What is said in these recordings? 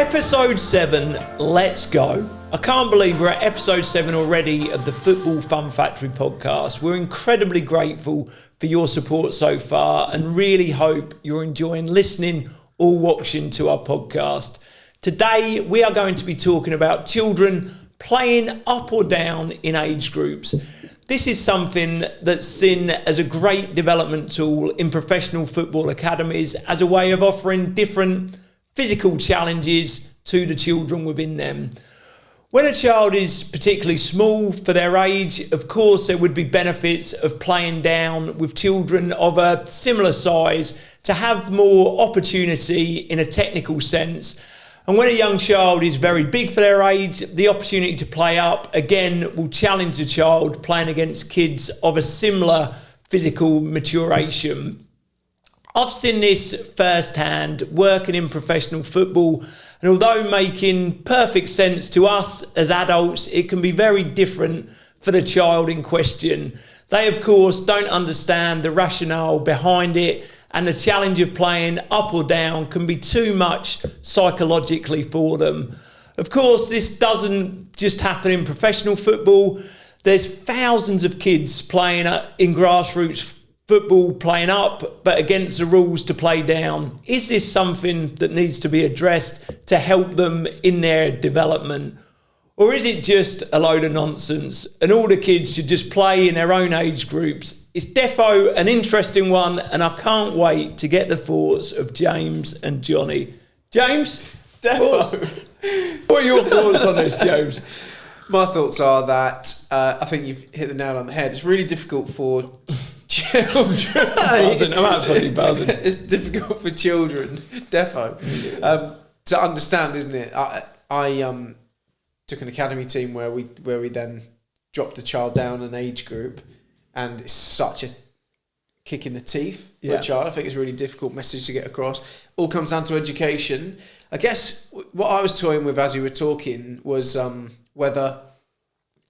Episode 7, let's go. I can't believe we're at episode 7 already of the Football Fun Factory podcast. We're incredibly grateful for your support so far and really hope you're enjoying listening or watching to our podcast. Today, we are going to be talking about children playing up or down in age groups. This is something that's seen as a great development tool in professional football academies as a way of offering different physical challenges to the children within them. When a child is particularly small for their age, of course there would be benefits of playing down with children of a similar size to have more opportunity in a technical sense. And when a young child is very big for their age, the opportunity to play up, again, will challenge the child playing against kids of a similar physical maturation. I've seen this firsthand working in professional football, and although making perfect sense to us as adults, it can be very different for the child in question. They, of course, don't understand the rationale behind it, and the challenge of playing up or down can be too much psychologically for them. Of course, this doesn't just happen in professional football. There's thousands of kids playing in grassroots football, playing up, but against the rules to play down. Is this something that needs to be addressed to help them in their development? Or is it just a load of nonsense and all the kids should just play in their own age groups? It's defo an interesting one, and I can't wait to get the thoughts of James and Johnny. James? Defo. What are your thoughts on this, James? My thoughts are that I think you've hit the nail on the head. It's really difficult for children. I'm absolutely buzzing. It's difficult for children, defo, to understand, isn't it? I took an academy team where we then dropped the child down an age group, and it's such a kick in the teeth for a child. I think it's a really difficult message to get across. All comes down to education. I guess what I was toying with as you were talking was whether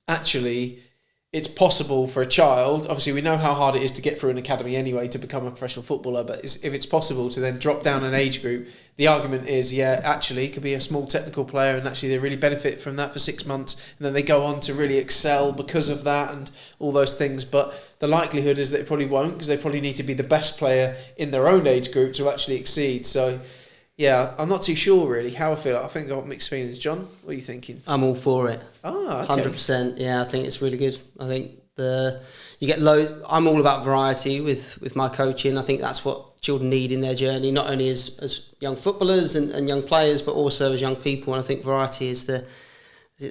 actually it's possible for a child. Obviously, we know how hard it is to get through an academy anyway to become a professional footballer, but if it's possible to then drop down an age group, the argument is, actually, it could be a small technical player and actually they really benefit from that for 6 months, and then they go on to really excel because of that and all those things. But the likelihood is that it probably won't, because they probably need to be the best player in their own age group to actually exceed. So, yeah, I'm not too sure really how I feel. I think I've got mixed feelings. John, what are you thinking? I'm all for it. Oh, okay. 100%. Yeah, I think it's really good. I think you get I'm all about variety with my coaching. I think that's what children need in their journey, not only as young footballers and young players, but also as young people. And I think variety is the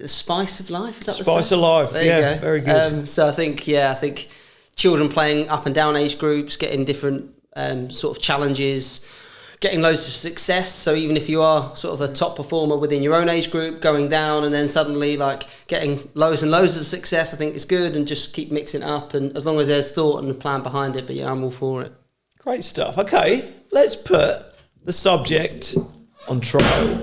spice of life? Is that spice of life? There you go. Very good. So I think children playing up and down age groups, getting different sort of challenges, getting loads of success. So even if you are sort of a top performer within your own age group, going down and then suddenly like getting loads and loads of success, I think is good, and just keep mixing it up. And as long as there's thought and a plan behind it, but yeah, I'm all for it. Great stuff. Okay, let's put the subject on trial.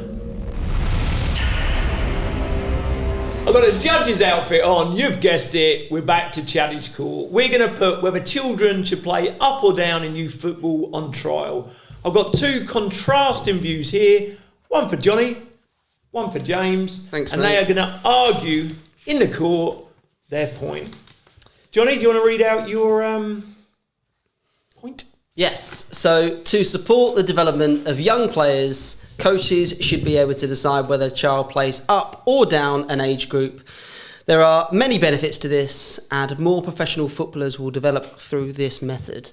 I've got a judge's outfit on. You've guessed it. We're back to Chaddy's Court. We're going to put whether children should play up or down in youth football on trial. I've got two contrasting views here. One for Johnny, one for James. Thanks, and mate. they are going to argue in the court their point. Johnny, do you want to read out your point? Yes. So to support the development of young players, coaches should be able to decide whether a child plays up or down an age group. There are many benefits to this, and more professional footballers will develop through this method.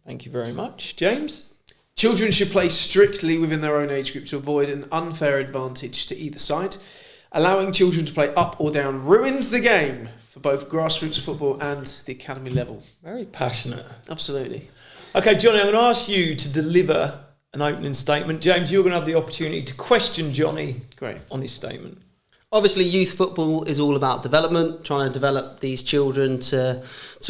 Thank you very much. James? Children should play strictly within their own age group to avoid an unfair advantage to either side. Allowing children to play up or down ruins the game for both grassroots football and the academy level. Very passionate. Absolutely. Okay, Johnny, I'm going to ask you to deliver an opening statement. James, you're going to have the opportunity to question Johnny on his statement. Obviously, youth football is all about development, trying to develop these children to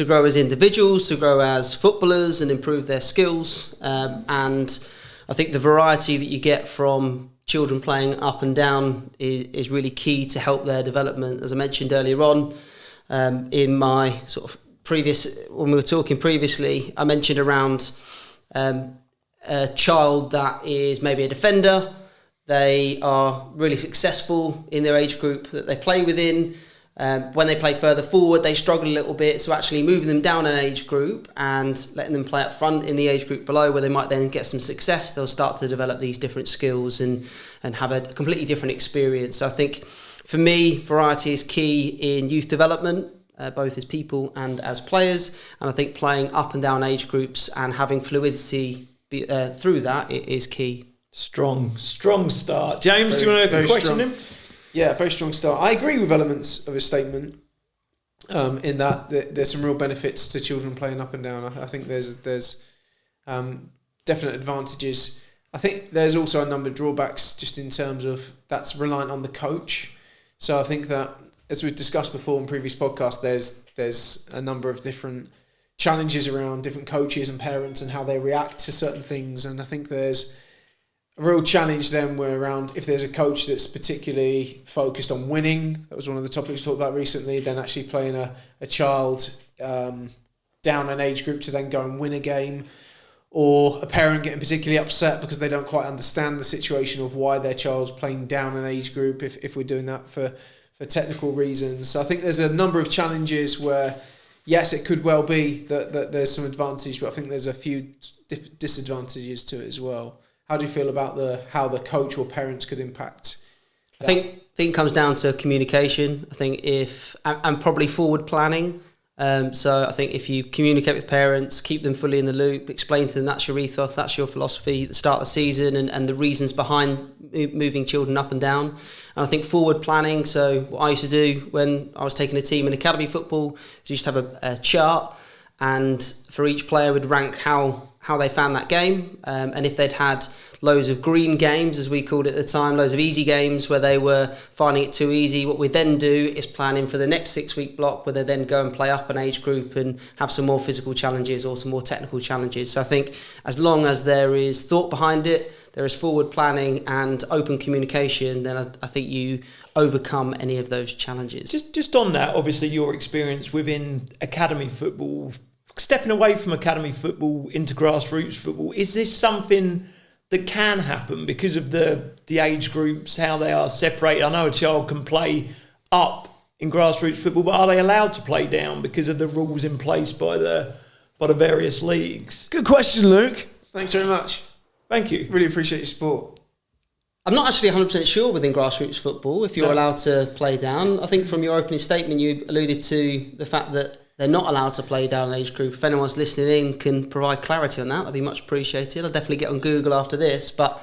grow as individuals, to grow as footballers and improve their skills. And I think the variety that you get from children playing up and down is really key to help their development. As I mentioned earlier on, in my sort of when we were talking previously, I mentioned around a child that is maybe a defender, they are really successful in their age group that they play within. When they play further forward, they struggle a little bit. So actually moving them down an age group and letting them play up front in the age group below, where they might then get some success, they'll start to develop these different skills and have a completely different experience. So I think for me, variety is key in youth development, both as people and as players. And I think playing up and down age groups and having fluidity through that is key. Strong start. James, do you want to question him? Yeah, very strong start. I agree with elements of his statement in that there's some real benefits to children playing up and down. I think there's definite advantages. I think there's also a number of drawbacks just in terms of that's reliant on the coach. So I think that, as we've discussed before in previous podcasts, there's a number of different challenges around different coaches and parents and how they react to certain things. And I think there's a real challenge then where around if there's a coach that's particularly focused on winning, that was one of the topics we talked about recently, then actually playing a child down an age group to then go and win a game, or a parent getting particularly upset because they don't quite understand the situation of why their child's playing down an age group if we're doing that for technical reasons. So I think there's a number of challenges where, yes, it could well be that there's some advantage, but I think there's a few disadvantages to it as well. How do you feel about how the coach or parents could impact that? I think it comes down to communication. I think and probably forward planning. So I think if you communicate with parents, keep them fully in the loop, explain to them that's your ethos, that's your philosophy at the start of the season, and the reasons behind moving children up and down. And I think forward planning. So what I used to do when I was taking a team in academy football is you used to have a chart, and for each player would rank how they found that game, and if they'd had loads of green games, as we called it at the time, loads of easy games where they were finding it too easy, what we then do is plan in for the next 6-week block where they then go and play up an age group and have some more physical challenges or some more technical challenges. So I think as long as there is thought behind it, there is forward planning and open communication, then I think you overcome any of those challenges. Just on that, obviously your experience within academy football, stepping away from academy football into grassroots football, is this something that can happen because of the age groups, how they are separated? I know a child can play up in grassroots football, but are they allowed to play down because of the rules in place by the various leagues? Good question, Luke. Thanks very much. Thank you. Really appreciate your support. I'm not actually 100% sure within grassroots football if you're allowed to play down. I think from your opening statement you alluded to the fact that they're not allowed to play down an age group. If anyone's listening in can provide clarity on that, that'd be much appreciated. I'll definitely get on Google after this, but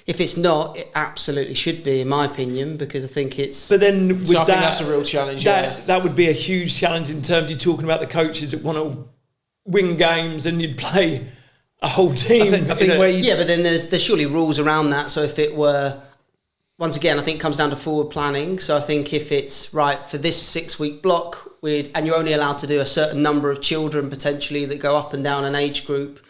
if it's not, it absolutely should be, in my opinion, because I think it's... But then with I think that's a real challenge. That would be a huge challenge in terms of talking about the coaches that want to win games and you'd play a whole team. I think but then there's surely rules around that. So if it were... Once again, I think it comes down to forward planning. So I think if it's right for this 6-week block, and you're only allowed to do a certain number of children potentially that go up and down an age group.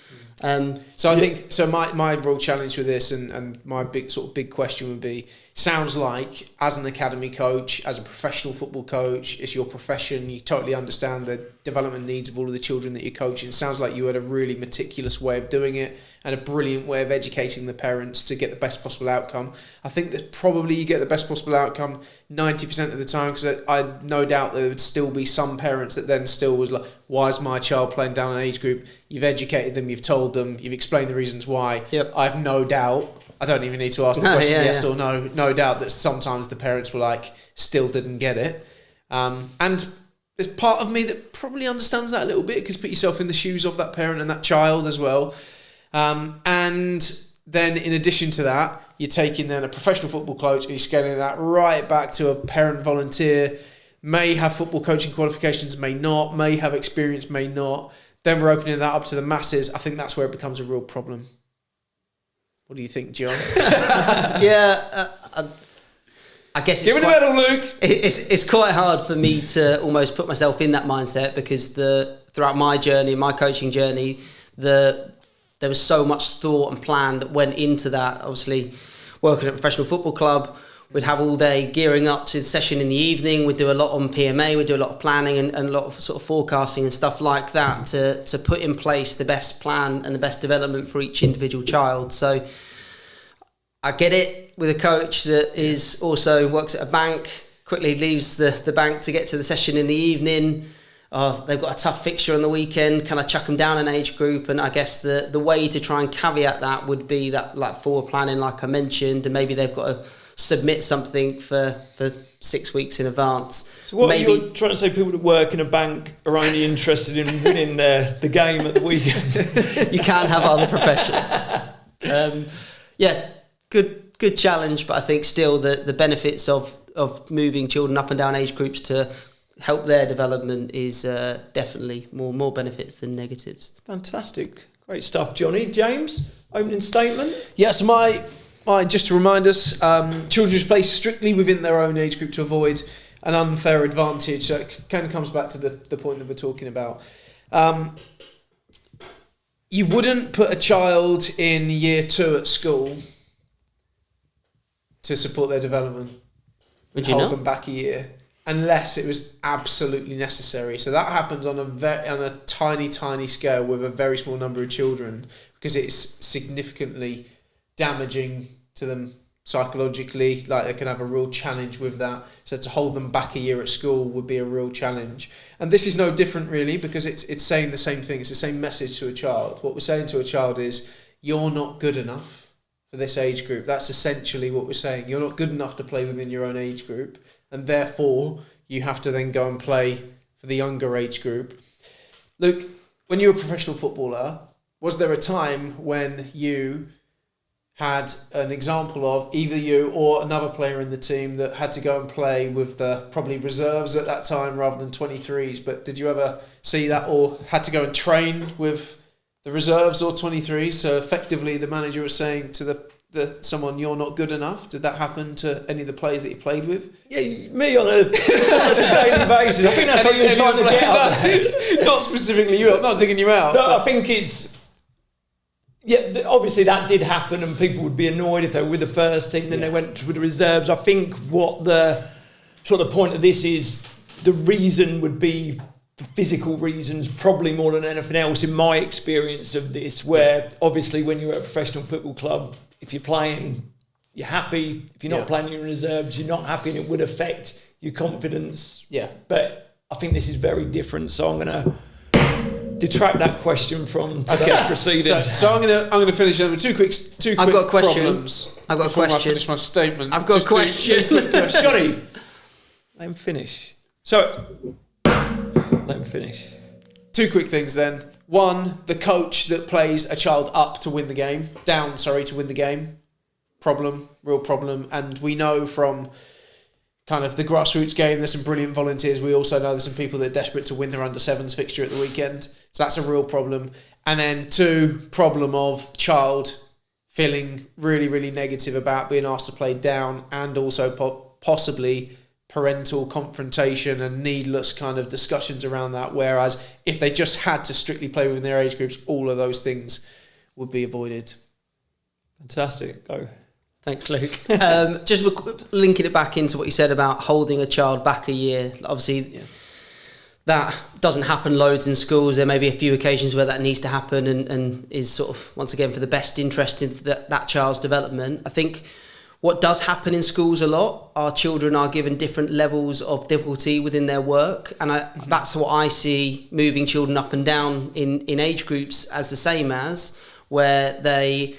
So I think my real challenge with this and my big question would be, sounds like as an academy coach, as a professional football coach, it's your profession, you totally understand the development needs of all of the children that you're coaching. It sounds like you had a really meticulous way of doing it and a brilliant way of educating the parents to get the best possible outcome. I think that probably you get the best possible outcome 90% of the time, because I no doubt there would still be some parents that then still was like, why is my child playing down an age group? You've educated them, you've told them, you've explained the reasons why. Yep. I've no doubt, I don't even need to ask the question yes or no. No doubt that sometimes the parents were like, still didn't get it. And there's part of me that probably understands that a little bit, because put yourself in the shoes of that parent and that child as well. And then in addition to that, you're taking then a professional football coach and you're scaling that right back to a parent volunteer, may have football coaching qualifications, may not, may have experience, may not. Then we're opening that up to the masses. I think that's where it becomes a real problem. What do you think, John? I guess give it a medal, Luke. It's quite hard for me to almost put myself in that mindset, because throughout my journey, my coaching journey, there was so much thought and plan that went into that. Obviously, working at a professional football club, we'd have all day gearing up to the session in the evening. We'd do a lot on PMA, we'd do a lot of planning and a lot of sort of forecasting and stuff like that to put in place the best plan and the best development for each individual child. So I get it with a coach that is also works at a bank, quickly leaves the bank to get to the session in the evening. They've got a tough fixture on the weekend. Can I chuck them down an age group? And I guess the way to try and caveat that would be that like forward planning, like I mentioned, and maybe they've got to submit something for 6 weeks in advance. So what you're trying to say, people that work in a bank are only interested in winning the game at the weekend? You can't have other professions. Good challenge, but I think still the benefits of moving children up and down age groups to help their development is definitely more benefits than negatives. Fantastic. Great stuff, Johnny. James, opening statement? Yes, my just to remind us, children is placed strictly within their own age group to avoid an unfair advantage. So it kind of comes back to the point that we're talking about. You wouldn't put a child in year 2 at school to support their development. Would you hold not? them back a year, unless it was absolutely necessary. So that happens on a tiny scale with a very small number of children, because it's significantly damaging to them psychologically. Like, they can have a real challenge with that. So to hold them back a year at school would be a real challenge. And this is no different really, because it's saying the same thing. It's the same message to a child. What we're saying to a child is, you're not good enough for this age group. That's essentially what we're saying. You're not good enough to play within your own age group, and therefore you have to then go and play for the younger age group. Luke, when you were a professional footballer, was there a time when you had an example of either you or another player in the team that had to go and play with the probably reserves at that time rather than 23s? But did you ever see that, or had to go and train with the reserves or 23s? So effectively the manager was saying to the someone, you're not good enough. Did that happen to any of the players that you played with? Yeah, me on a daily basis. I think that's what you're trying to get at. Not specifically you. I'm not digging you out. No, I think it's... Yeah, obviously that did happen, and people would be annoyed if they were with the first team, then they went with the reserves. I think what the sort of point of this is, the reason would be physical reasons, probably more than anything else, in my experience of this, where obviously when you're at a professional football club, if you're playing, you're happy. If you're not playing in reserves, you're not happy, and it would affect your confidence. Yeah. But I think this is very different, so I'm going to detract that question from today's proceedings. So I'm gonna finish it with two quick I've got a question. problems. I've got a before I question. finish my statement. I've got a question. Two quick questions. Johnny, let him finish. So, let him finish. 2 quick things then. One, the coach that plays a child up to win the game, to win the game. Real problem. And we know from kind of the grassroots game, there's some brilliant volunteers. We also know there's some people that are desperate to win their under-7s fixture at the weekend. So that's a real problem. And then 2, problem of child feeling really, really negative about being asked to play down, and also possibly parental confrontation and needless kind of discussions around that. Whereas if they just had to strictly play within their age groups, all of those things would be avoided. Fantastic. Go. Thanks, Luke. Just linking it back into what you said about holding a child back a year. Obviously, that doesn't happen loads in schools. There may be a few occasions where that needs to happen, and is sort of, once again, for the best interest in that child's development. I think what does happen in schools a lot, our children are given different levels of difficulty within their work, and that's what I see moving children up and down in age groups as the same as, where they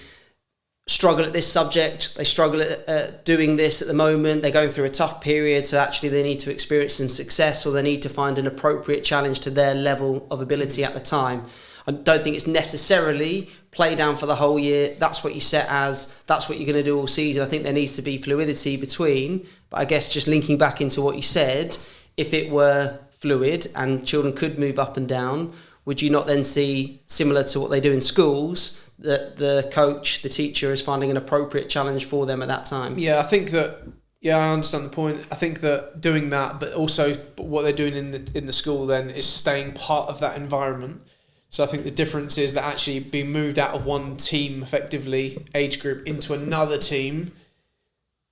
struggle at this subject, they struggle at doing this at the moment, they're going through a tough period, so actually they need to experience some success, or they need to find an appropriate challenge to their level of ability at the time. I don't think it's necessarily play down for the whole year, that's what you set as, that's what you're going to do all season. I think there needs to be fluidity between, but I guess just linking back into what you said, if it were fluid and children could move up and down, would you not then see, similar to what they do in schools, that the coach, the teacher is finding an appropriate challenge for them at that time? Yeah, I think that, I understand the point. I think that doing that, but also what they're doing in the school then is staying part of that environment. So I think the difference is that actually being moved out of one team, effectively, age group, into another team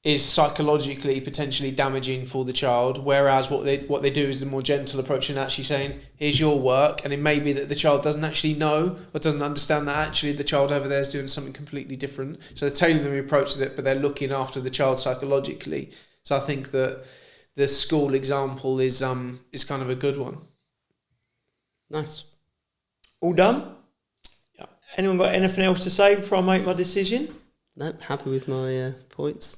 is psychologically potentially damaging for the child, whereas what they do is the more gentle approach and actually saying, here's your work, and it may be that the child doesn't actually know or doesn't understand that actually the child over there is doing something completely different. So they're tailoring the approach to it, but they're looking after the child psychologically. So I think that the school example is kind of a good one. Nice. All done? Yeah. Anyone got anything else to say before I make my decision? Nope, happy with my points.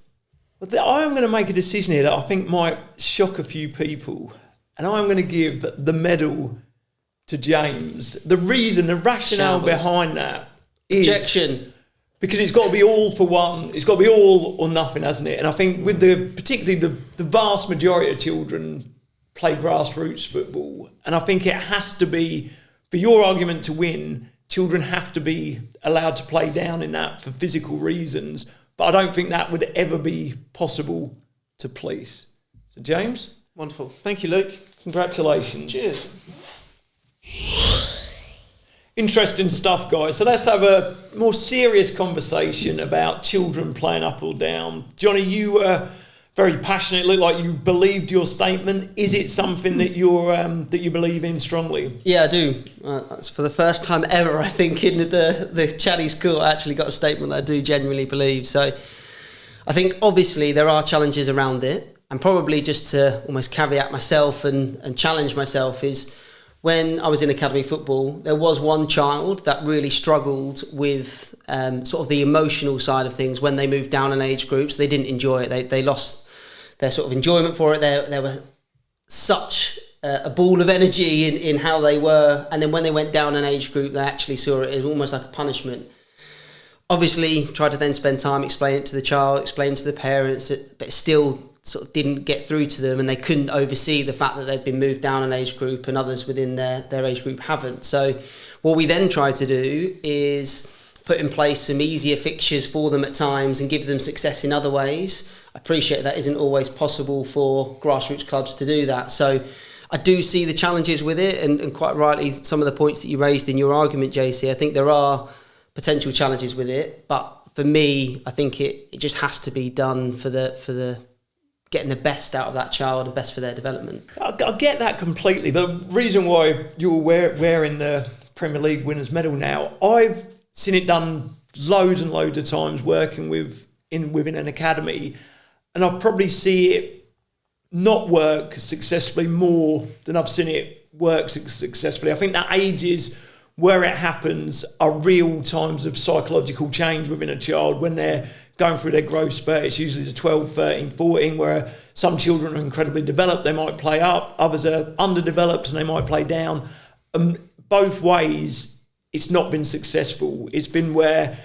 Well, I'm going to make a decision here that I think might shock a few people, and I'm going to give the medal to James. The rationale behind that is... Objection. Because it's got to be all for one. It's got to be all or nothing, hasn't it? And I think with particularly the vast majority of children play grassroots football, and I think it has to be, for your argument to win, children have to be allowed to play down in that for physical reasons. But I don't think that would ever be possible to police. So, James? Wonderful. Thank you, Luke. Congratulations. Cheers. Interesting stuff, guys. So let's have a more serious conversation about children playing up or down. Johnny, you were very passionate. It looked like you believed your statement. Is it something that you believe in strongly? Yeah, I do. That's for the first time ever, I think, in the Chatty School, I actually got a statement that I do genuinely believe. So I think, obviously, there are challenges around it. And probably just to almost caveat myself and challenge myself is... When I was in academy football, there was one child that really struggled with sort of the emotional side of things when they moved down in age groups. They didn't enjoy it. They lost their sort of enjoyment for it. They were such a ball of energy in how they were. And then when they went down an age group, they actually saw it as almost like a punishment. Obviously, tried to then spend time explaining it to the child, explain to the parents, but still sort of didn't get through to them, and they couldn't oversee the fact that they'd been moved down an age group and others within their age group haven't. So what we then try to do is put in place some easier fixtures for them at times and give them success in other ways. I appreciate that isn't always possible for grassroots clubs to do that. So I do see the challenges with it, and quite rightly, some of the points that you raised in your argument, JC, I think there are potential challenges with it, but for me, I think it just has to be done for the getting the best out of that child and best for their development. I get that completely, but the reason why you're wearing the Premier League winners medal now, I've seen it done loads and loads of times working within an academy, and I probably see it not work successfully more than I've seen it work successfully. I think that ages where it happens are real times of psychological change within a child when they're going through their growth spurt. It's usually the 12, 13, 14, where some children are incredibly developed, they might play up, others are underdeveloped and they might play down. Both ways, it's not been successful. It's been where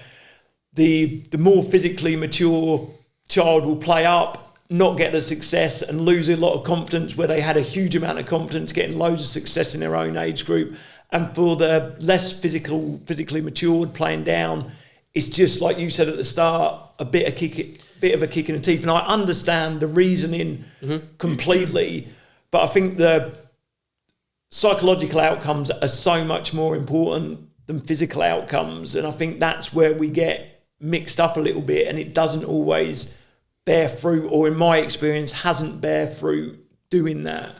the more physically mature child will play up, not get the success and lose a lot of confidence where they had a huge amount of confidence getting loads of success in their own age group. And for the less physically matured playing down, it's just like you said at the start, a bit of a kick in the teeth. And I understand the reasoning completely, but I think the psychological outcomes are so much more important than physical outcomes. And I think that's where we get mixed up a little bit, and it doesn't always bear fruit, or in my experience, hasn't bear fruit doing that.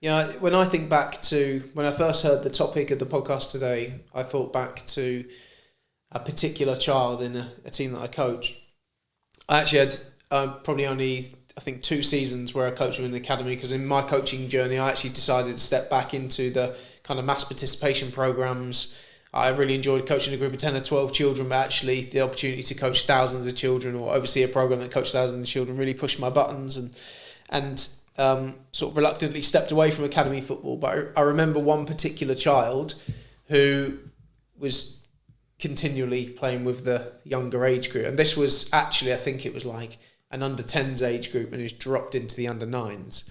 Yeah, when I think back to when I first heard the topic of the podcast today, I thought back to a particular child in a team that I coached. I actually had probably only, I think, 2 seasons where I coached in the academy, because in my coaching journey, I actually decided to step back into the kind of mass participation programs. I really enjoyed coaching a group of 10 or 12 children, but actually the opportunity to coach thousands of children or oversee a program that coached thousands of children really pushed my buttons, and sort of reluctantly stepped away from academy football. But I remember one particular child who was continually playing with the younger age group, and this was actually, I think it was like an under 10s age group, and he was dropped into the under 9s.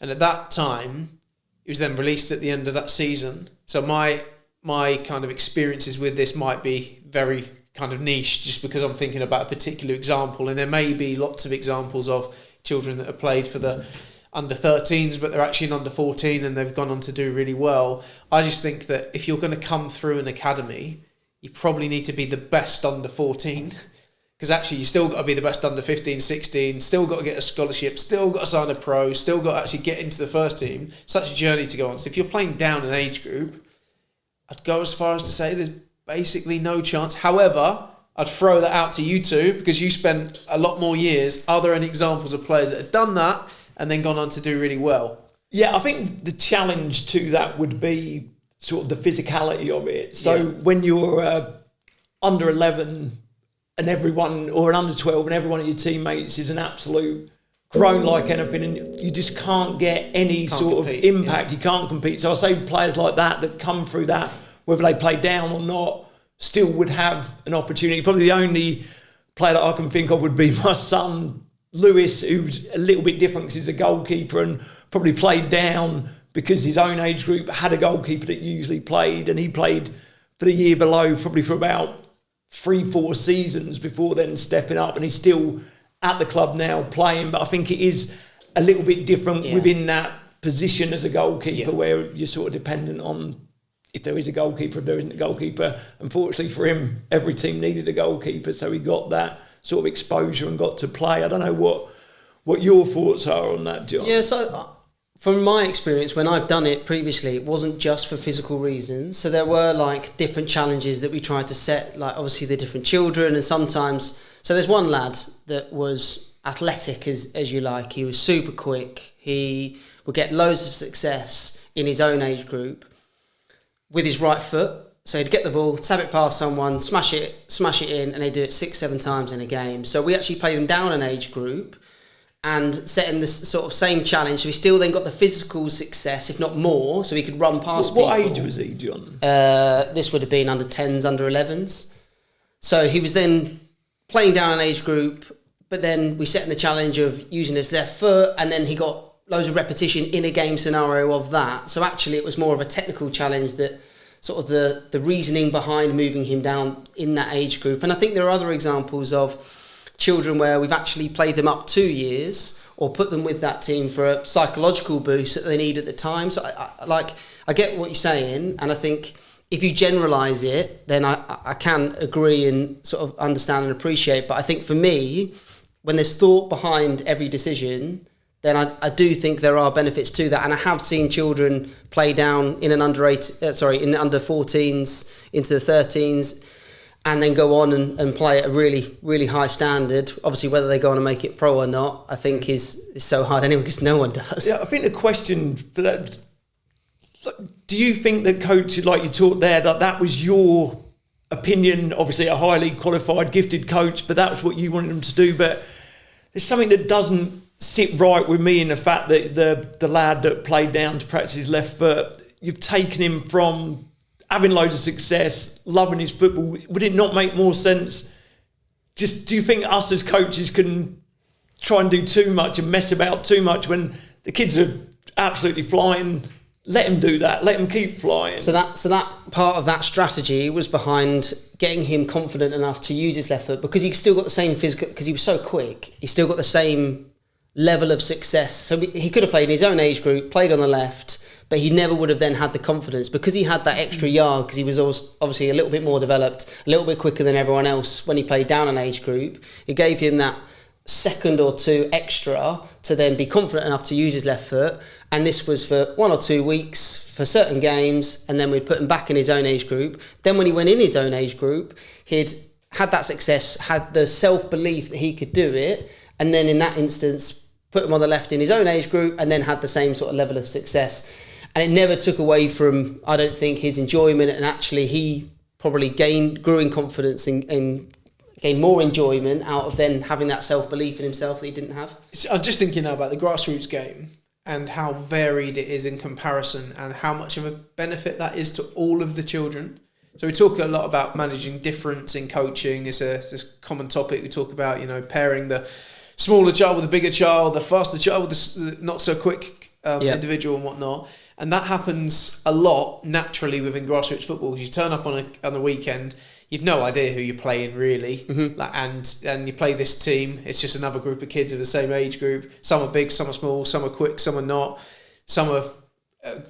And at that time, he was then released at the end of that season. So my kind of experiences with this might be very kind of niche, just because I'm thinking about a particular example, and there may be lots of examples of children that have played for the under 13s, but they're actually in under 14 and they've gone on to do really well. I just think that if you're going to come through an academy, you probably need to be the best under 14, Because actually you still got to be the best under 15, 16, still got to get a scholarship, still got to sign a pro, still got to actually get into the first team. Such a journey to go on. So if you're playing down an age group, I'd go as far as to say there's basically no chance. However, I'd throw that out to you two because you spent a lot more years. Are there any examples of players that have done that and then gone on to do really well? Yeah, I think the challenge to that would be sort of the physicality of it. So when you're under 11 and everyone, or an under 12 and every one of your teammates is an absolute grown like anything, and you just can't get any sort of impact. You can't compete. So I say players like that come through that, whether they play down or not, still would have an opportunity. Probably the only player that I can think of would be my son, Lewis, who's a little bit different because he's a goalkeeper and probably played down because his own age group had a goalkeeper that usually played, and he played for the year below probably for about 3-4 seasons before then stepping up, and he's still at the club now playing. But I think it is a little bit different within that position as a goalkeeper, where you're sort of dependent on if there is a goalkeeper, if there isn't a goalkeeper. Unfortunately for him, every team needed a goalkeeper, so he got that sort of exposure and got to play. I don't know what your thoughts are on that, John. Yeah, so from my experience, when I've done it previously, it wasn't just for physical reasons. So there were like different challenges that we tried to set, like obviously the different children, and sometimes. So there's one lad that was athletic as you like. He was super quick. He would get loads of success in his own age group with his right foot. So he'd get the ball, tap it past someone, smash it in, and they'd do it 6-7 times in a game. So we actually played him down an age group and set him this sort of same challenge. So he still then got the physical success, if not more, so he could run past people. What age was he, John? This would have been under 10s, under 11s. So he was then playing down an age group, but then we set him the challenge of using his left foot, and then he got loads of repetition in a game scenario of that. So actually it was more of a technical challenge, that sort of the reasoning behind moving him down in that age group. And I think there are other examples of children where we've actually played them up 2 years or put them with that team for a psychological boost that they need at the time. So I get what you're saying, and I think if you generalise it, then I can agree and sort of understand and appreciate. But I think for me, when there's thought behind every decision, then I do think there are benefits to that. And I have seen children play down in an in the under 14s into the 13s, and then go on and play at a really, really high standard. Obviously, whether they go on and make it pro or not, I think is so hard anyway, because no one does. Yeah, I think the question for that, do you think that coach, like you talked there, that was your opinion? Obviously, a highly qualified, gifted coach, but that was what you wanted them to do. But there's something that doesn't sit right with me in the fact that the lad that played down to practice his left foot, you've taken him from having loads of success, loving his football. Would it not make more sense? Just, do you think us as coaches can try and do too much and mess about too much when the kids are absolutely flying? Let him do that. Let him keep flying. So that part of that strategy was behind getting him confident enough to use his left foot, because he still got the same physical, because he was so quick. He still got the same level of success. So he could have played in his own age group, played on the left, but he never would have then had the confidence, because he had that extra yard, because he was obviously a little bit more developed, a little bit quicker than everyone else when he played down an age group. It gave him that second or two extra to then be confident enough to use his left foot. And this was for 1 or 2 weeks for certain games, and then we'd put him back in his own age group. Then when he went in his own age group, he'd had that success, had the self-belief that he could do it, and then in that instance put him on the left in his own age group, and then had the same sort of level of success. And it never took away from, I don't think, his enjoyment, and actually he probably grew in confidence and gained more enjoyment out of then having that self-belief in himself that he didn't have. I'm just thinking now about the grassroots game and how varied it is in comparison, and how much of a benefit that is to all of the children. So we talk a lot about managing difference in coaching. It's a common topic. We talk about, pairing the smaller child with the bigger child, the faster child with the not so quick individual and whatnot. And that happens a lot naturally within grassroots football. You turn up on a weekend, you've no idea who you're playing really, and you play this team. It's just another group of kids of the same age group. Some are big, some are small, some are quick, some are not. Some are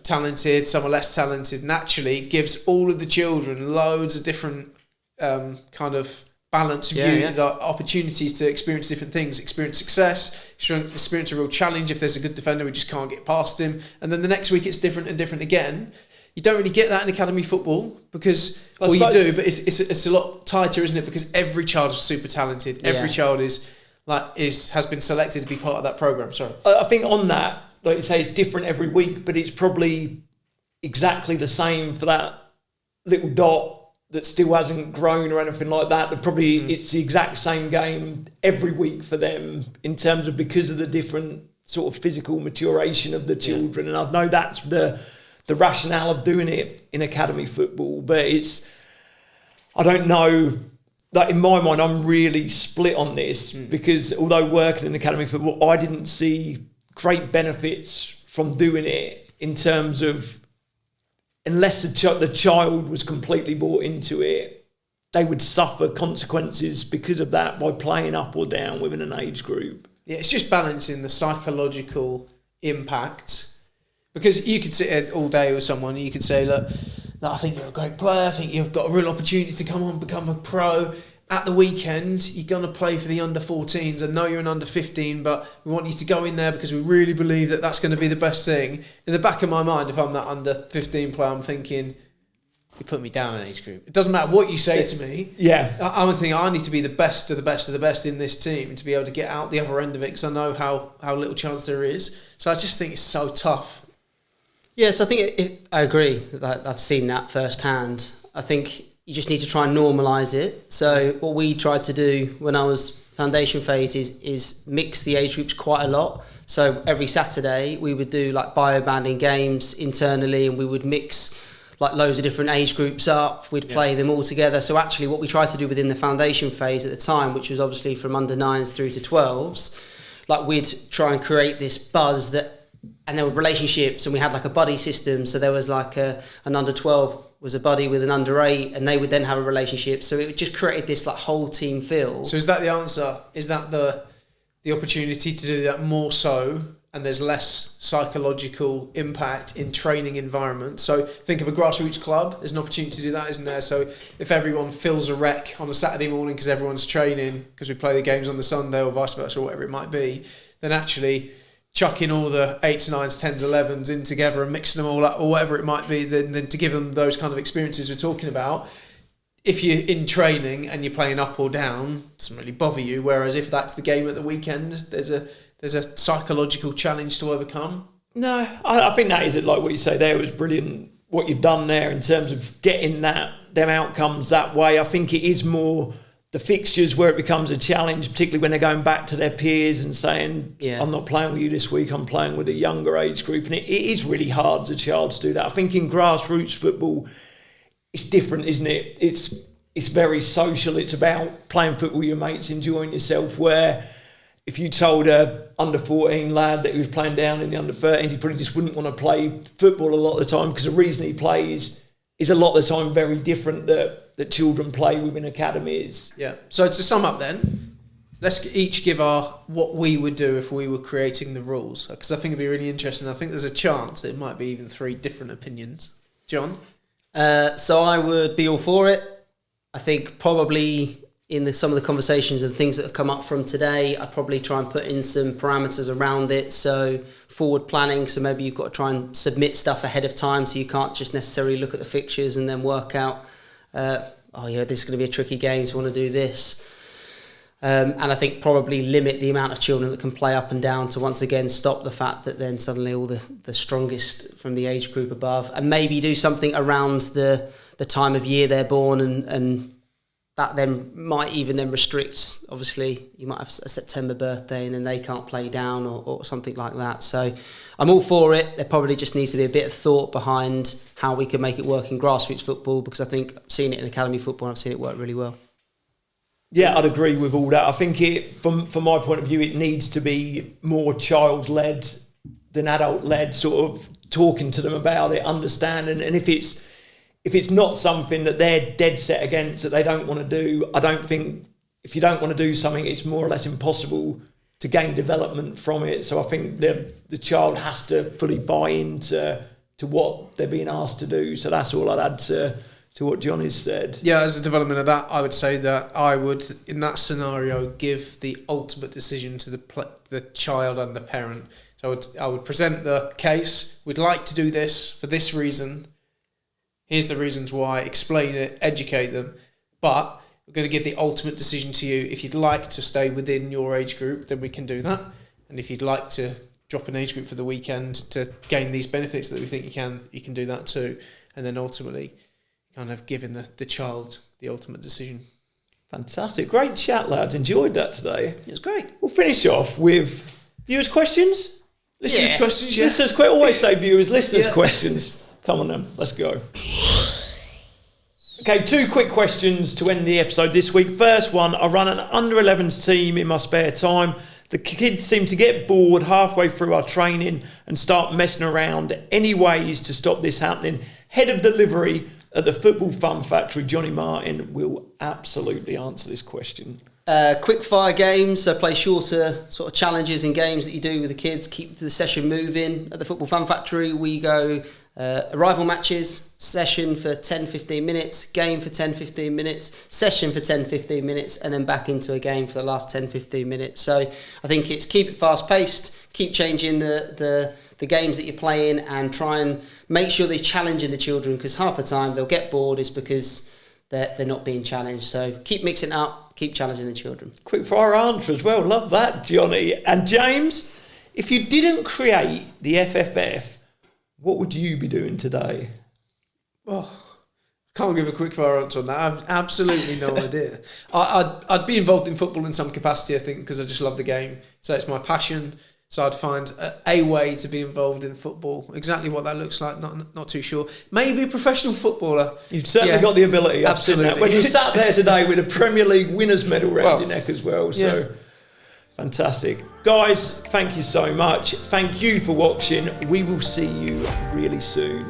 talented, some are less talented. Naturally, it gives all of the children loads of different kind of balanced view, like opportunities to experience different things, experience success, experience a real challenge. If there's a good defender, we just can't get past him. And then the next week it's different and different again. You don't really get that in academy football because, well, you do, but it's a lot tighter, isn't it? Because every child is super talented. Every child has been selected to be part of that program. Sorry, I think on that, like you say, it's different every week, but it's probably exactly the same for that little dot that still hasn't grown or anything like that. But probably it's the exact same game every week for them in terms of because of the different sort of physical maturation of the children. And I know that's the rationale of doing it in academy football, but I don't know, like in my mind, I'm really split on this because although working in academy football, I didn't see great benefits from doing it in terms of, unless the child was completely bought into it, they would suffer consequences because of that by playing up or down within an age group. Yeah, it's just balancing the psychological impact. Because you could sit here all day with someone and you could say, look, I think you're a great player, I think you've got a real opportunity to come on, become a pro. At the weekend, you're going to play for the under-14s. I know you're an under-15, but we want you to go in there because we really believe that that's going to be the best thing. In the back of my mind, if I'm that under-15 player, I'm thinking, you put me down in age group. It doesn't matter what you say to me. Yeah. I'm thinking I need to be the best of the best of the best in this team to be able to get out the other end of it because I know how little chance there is. So I just think it's so tough. Yes, I think I agree. I've seen that firsthand. I think you just need to try and normalise it. So what we tried to do when I was foundation phase is mix the age groups quite a lot. So every Saturday we would do like bio-banding games internally and we would mix like loads of different age groups up. We'd play them all together. So actually what we tried to do within the foundation phase at the time, which was obviously from under 9s through to 12s, like we'd try and create this buzz and there were relationships and we had like a buddy system. So there was like an under 12 was a buddy with an under 8 and they would then have a relationship. So it just created this like whole team feel. So is that the answer? Is that the opportunity to do that more so and there's less psychological impact in training environments? So think of a grassroots club. There's an opportunity to do that, isn't there? So if everyone feels a wreck on a Saturday morning because everyone's training because we play the games on the Sunday or vice versa or whatever it might be, then actually chucking all the 8s, 9s, 10s, 11s in together and mixing them all up or whatever it might be, then to give them those kind of experiences we're talking about. If you're in training and you're playing up or down, it doesn't really bother you. Whereas if that's the game at the weekend, there's a psychological challenge to overcome. No, I think that is it. Like what you say there was brilliant. What you've done there in terms of getting them outcomes that way. I think it is more the fixtures where it becomes a challenge, particularly when they're going back to their peers and saying, I'm not playing with you this week, I'm playing with a younger age group. And it is really hard as a child to do that. I think in grassroots football, it's different, isn't it? It's very social. It's about playing football with your mates, enjoying yourself, where if you told a under 14 lad that he was playing down in the under 13s, he probably just wouldn't want to play football a lot of the time because the reason he plays is a lot of the time very different that children play within academies. Yeah. So to sum up then, let's each give what we would do if we were creating the rules, because I think it'd be really interesting. I think there's a chance it might be even 3 different opinions. John? So I would be all for it. I think probably in some of the conversations and things that have come up from today, I'd probably try and put in some parameters around it. So forward planning, so maybe you've got to try and submit stuff ahead of time so you can't just necessarily look at the fixtures and then work out, this is going to be a tricky game, so I want to do this. And I think probably limit the amount of children that can play up and down to once again stop the fact that then suddenly all the strongest from the age group above, and maybe do something around the time of year they're born and that then might even then restrict, obviously you might have a September birthday and then they can't play down or something like that. So I'm all for it. There probably just needs to be a bit of thought behind how we can make it work in grassroots football, because I think I've seen it in academy football and I've seen it work really well. Yeah, I'd agree with all that. I think from my point of view, it needs to be more child-led than adult-led, sort of talking to them about it, understanding. And if it's not something that they're dead set against, that they don't want to do, I don't think if you don't want to do something, it's more or less impossible to gain development from it. So I think the child has to fully buy into what they're being asked to do. So that's all I'd add to what Johnny's said. Yeah, as a development of that, I would say that I would, in that scenario, give the ultimate decision to the child and the parent. So I would present the case. We'd like to do this for this reason. Here's the reasons why. Explain it, educate them. But we're going to give the ultimate decision to you. If you'd like to stay within your age group, then we can do that. And if you'd like to drop an age group for the weekend to gain these benefits that we think you can do that too. And then ultimately, kind of giving the child the ultimate decision. Fantastic. Great chat, lads. Enjoyed that today. It was great. We'll finish off with viewers' questions. Listeners' questions, yeah. Listeners' always say viewers, listeners' questions. Come on then, let's go. Okay, 2 quick questions to end the episode this week. First one, I run an under-11s team in my spare time. The kids seem to get bored halfway through our training and start messing around. Any ways to stop this happening? Head of delivery at the Football Fun Factory, Johnny Martin, will absolutely answer this question. Quick fire games, so play shorter sort of challenges and games that you do with the kids, keep the session moving. At the Football Fun Factory, we go arrival matches, session for 10-15 minutes, game for 10-15 minutes, session for 10-15 minutes, and then back into a game for the last 10-15 minutes. So I think it's keep it fast paced, keep changing the games that you're playing, and try and make sure they're challenging the children, because half the time they'll get bored is because they're not being challenged. So keep mixing it up, keep challenging the children. Quick fire answer as well. Love that, Johnny. And James, if you didn't create the FFF, what would you be doing today? Oh, can't give a quick fire answer on that. I have absolutely no idea. I'd be involved in football in some capacity, I think, because I just love the game. So it's my passion. So I'd find a way to be involved in football. Exactly what that looks like, not too sure. Maybe a professional footballer. You've certainly got the ability. I've seen that. When you sat there today with a Premier League winners medal around your neck as well. So fantastic. Guys, thank you so much. Thank you for watching. We will see you really soon.